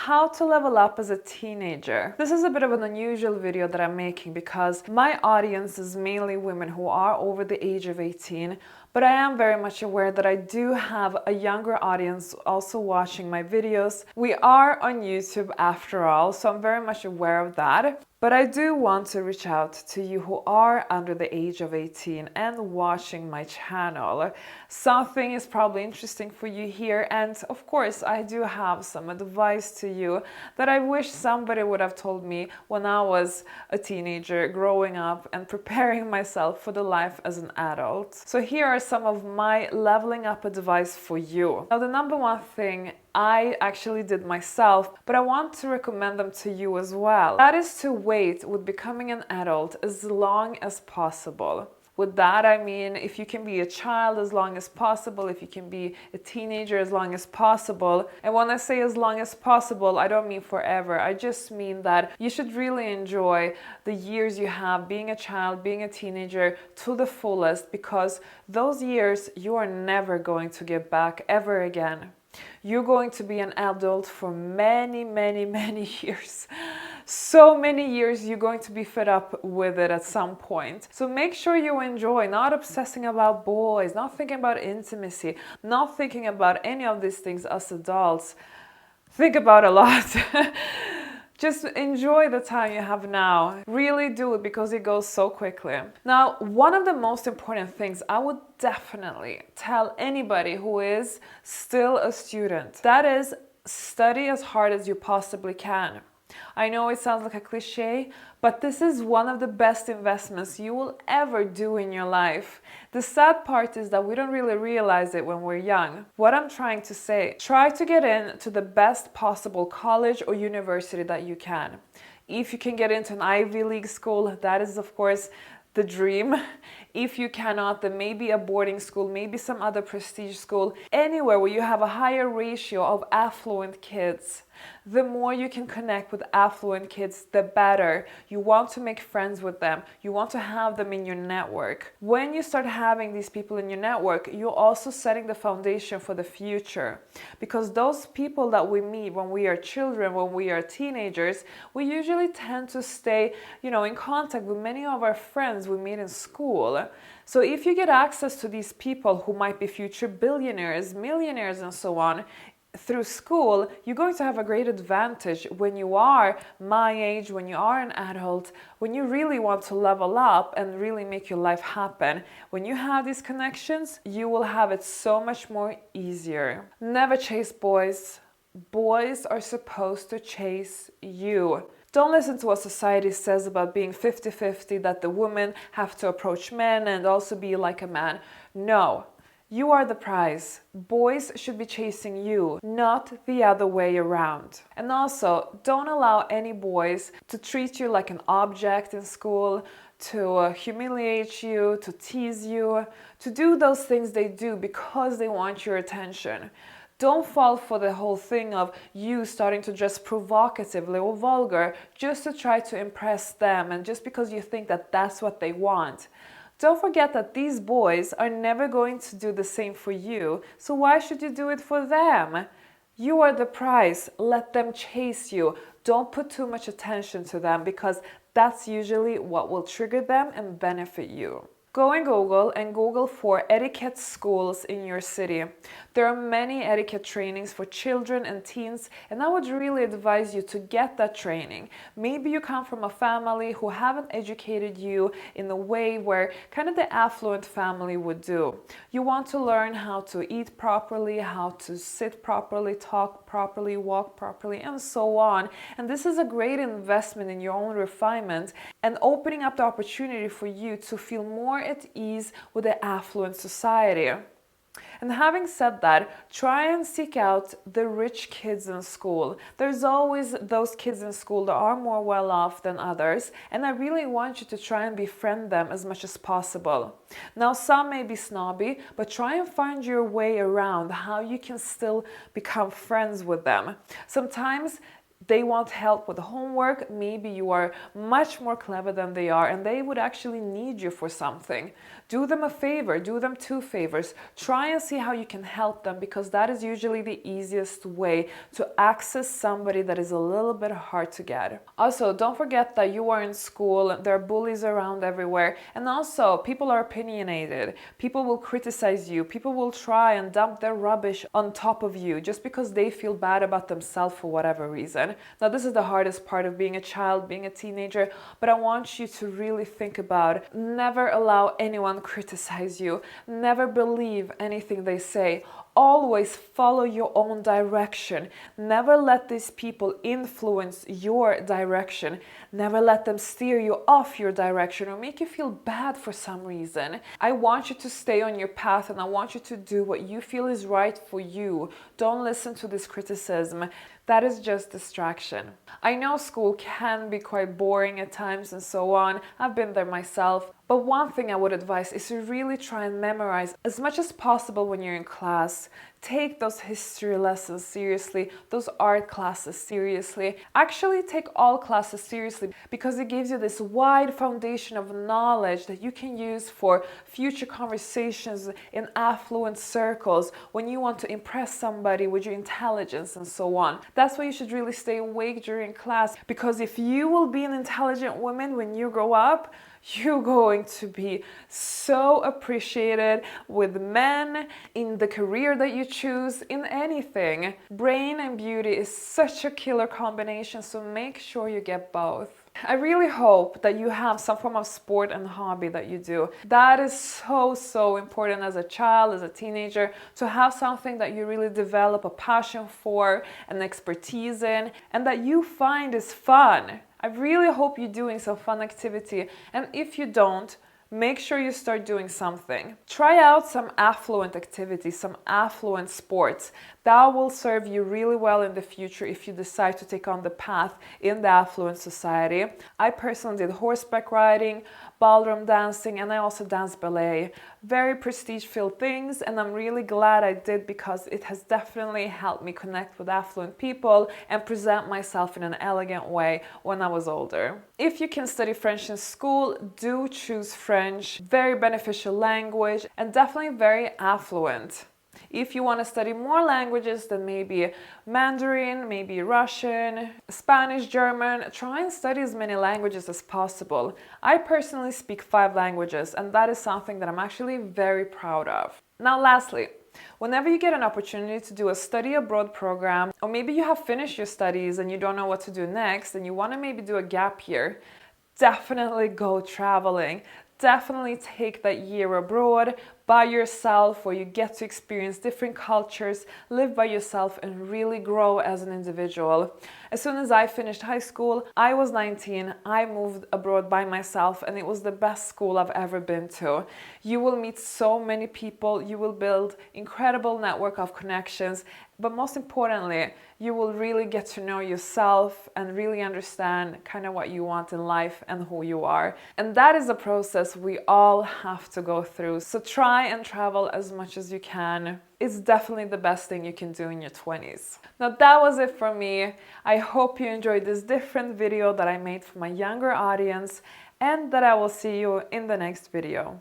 how to level up as a teenager. This is a bit of an unusual video that I'm making because my audience is mainly women who are over the age of 18, but I am very much aware that I do have a younger audience also watching my videos. We are on YouTube after all, so I'm very much aware of that. But I do want to reach out to you who are under the age of 18 and watching my channel. Something is probably interesting for you here, and of course I do have some advice to you that I wish somebody would have told me when I was a teenager growing up and preparing myself for the life as an adult. So here are some of my leveling up advice for you. Now, the number one thing I actually did myself, but I want to recommend them to you as well. That is to wait with becoming an adult as long as possible. With that, I mean, if you can be a child as long as possible, if you can be a teenager as long as possible. And when I say as long as possible, I don't mean forever. I just mean that you should really enjoy the years you have being a child, being a teenager to the fullest, because those years you are never going to get back ever again. You're going to be an adult for many, many, many years. So many years you're going to be fed up with it at some point. So make sure you enjoy, not obsessing about boys, not thinking about intimacy, not thinking about any of these things as adults. Think about a lot. Just enjoy the time you have now. Really do it because it goes so quickly. Now, one of the most important things I would definitely tell anybody who is still a student, that is, study as hard as you possibly can. I know it sounds like a cliche, but this is one of the best investments you will ever do in your life. The sad part is that we don't really realize it when we're young. What I'm trying to say, try to get into the best possible college or university that you can. If you can get into an Ivy League school, that is of course the dream. If you cannot, then maybe a boarding school, maybe some other prestige school, anywhere where you have a higher ratio of affluent kids. The more you can connect with affluent kids, the better. You want to make friends with them. You want to have them in your network. When you start having these people in your network, you're also setting the foundation for the future. Because those people that we meet when we are children, when we are teenagers, we usually tend to stay, in contact with many of our friends we meet in school. So if you get access to these people who might be future billionaires, millionaires, and so on, through school, you're going to have a great advantage when you are my age, when you are an adult, when you really want to level up and really make your life happen. When you have these connections, you will have it so much more easier. Never chase boys. Boys are supposed to chase you. Don't listen to what society says about being 50-50, that the women have to approach men and also be like a man. No. You are the prize. Boys should be chasing you, not the other way around. And also, don't allow any boys to treat you like an object in school, to humiliate you, to tease you, to do those things they do because they want your attention. Don't fall for the whole thing of you starting to dress provocatively or vulgar just to try to impress them and just because you think that that's what they want. Don't forget that these boys are never going to do the same for you, so why should you do it for them? You are the prize. Let them chase you. Don't put too much attention to them because that's usually what will trigger them and benefit you. Go on Google and Google for etiquette schools in your city. There are many etiquette trainings for children and teens, and I would really advise you to get that training. Maybe you come from a family who haven't educated you in the way where kind of the affluent family would do. You want to learn how to eat properly, how to sit properly, talk properly, walk properly, and so on. And this is a great investment in your own refinement and opening up the opportunity for you to feel more at ease with the affluent society. And having said that, try and seek out the rich kids in school. There's always those kids in school that are more well off than others, and I really want you to try and befriend them as much as possible. Now, some may be snobby, but try and find your way around how you can still become friends with them. Sometimes they want help with homework, maybe you are much more clever than they are and they would actually need you for something. Do them a favor, do them 2 favors. Try and see how you can help them, because that is usually the easiest way to access somebody that is a little bit hard to get. Also, don't forget that you are in school, there are bullies around everywhere, and also people are opinionated. People will criticize you, people will try and dump their rubbish on top of you just because they feel bad about themselves for whatever reason. Now, this is the hardest part of being a child, being a teenager, but I want you to really think about never allow anyone criticize you. Never believe anything they say. Always follow your own direction. Never let these people influence your direction. Never let them steer you off your direction or make you feel bad for some reason. I want you to stay on your path and I want you to do what you feel is right for you. Don't listen to this criticism. That is just distraction. I know school can be quite boring at times and so on. I've been there myself. But one thing I would advise is to really try and memorize as much as possible when you're in class. Take those history lessons seriously, those art classes seriously. Actually take all classes seriously, because it gives you this wide foundation of knowledge that you can use for future conversations in affluent circles when you want to impress somebody with your intelligence and so on. That's why you should really stay awake during class, because if you will be an intelligent woman when you grow up, you're going to be so appreciated with men, in the career that you choose, in anything. Brain and beauty is such a killer combination, so make sure you get both. I really hope that you have some form of sport and hobby that you do. That is so important as a child, as a teenager, to have something that you really develop a passion for, an expertise in, and that you find is fun. I really hope you're doing some fun activity, and if you don't, make sure you start doing something. Try out some affluent activities, some affluent sports. That will serve you really well in the future if you decide to take on the path in the affluent society. I personally did horseback riding, ballroom dancing, and I also danced ballet. Very prestige-filled things, and I'm really glad I did, because it has definitely helped me connect with affluent people and present myself in an elegant way when I was older. If you can study French in school, do choose French. Very beneficial language and definitely very affluent. If you want to study more languages, then maybe Mandarin, maybe Russian, Spanish, German, try and study as many languages as possible. I personally speak 5 languages, and that is something that I'm actually very proud of. Now, lastly, whenever you get an opportunity to do a study abroad program, or maybe you have finished your studies and you don't know what to do next, and you want to maybe do a gap year, definitely go traveling. Definitely take that year abroad by yourself, where you get to experience different cultures, live by yourself, and really grow as an individual. As soon as I finished high school, I was 19, I moved abroad by myself, and it was the best school I've ever been to. You will meet so many people, you will build incredible network of connections, but most importantly, you will really get to know yourself and really understand kind of what you want in life and who you are. And that is a process we all have to go through. So try and travel as much as you can. It's definitely the best thing you can do in your 20s. Now, that was it for me. I hope you enjoyed this different video that I made for my younger audience, and that I will see you in the next video.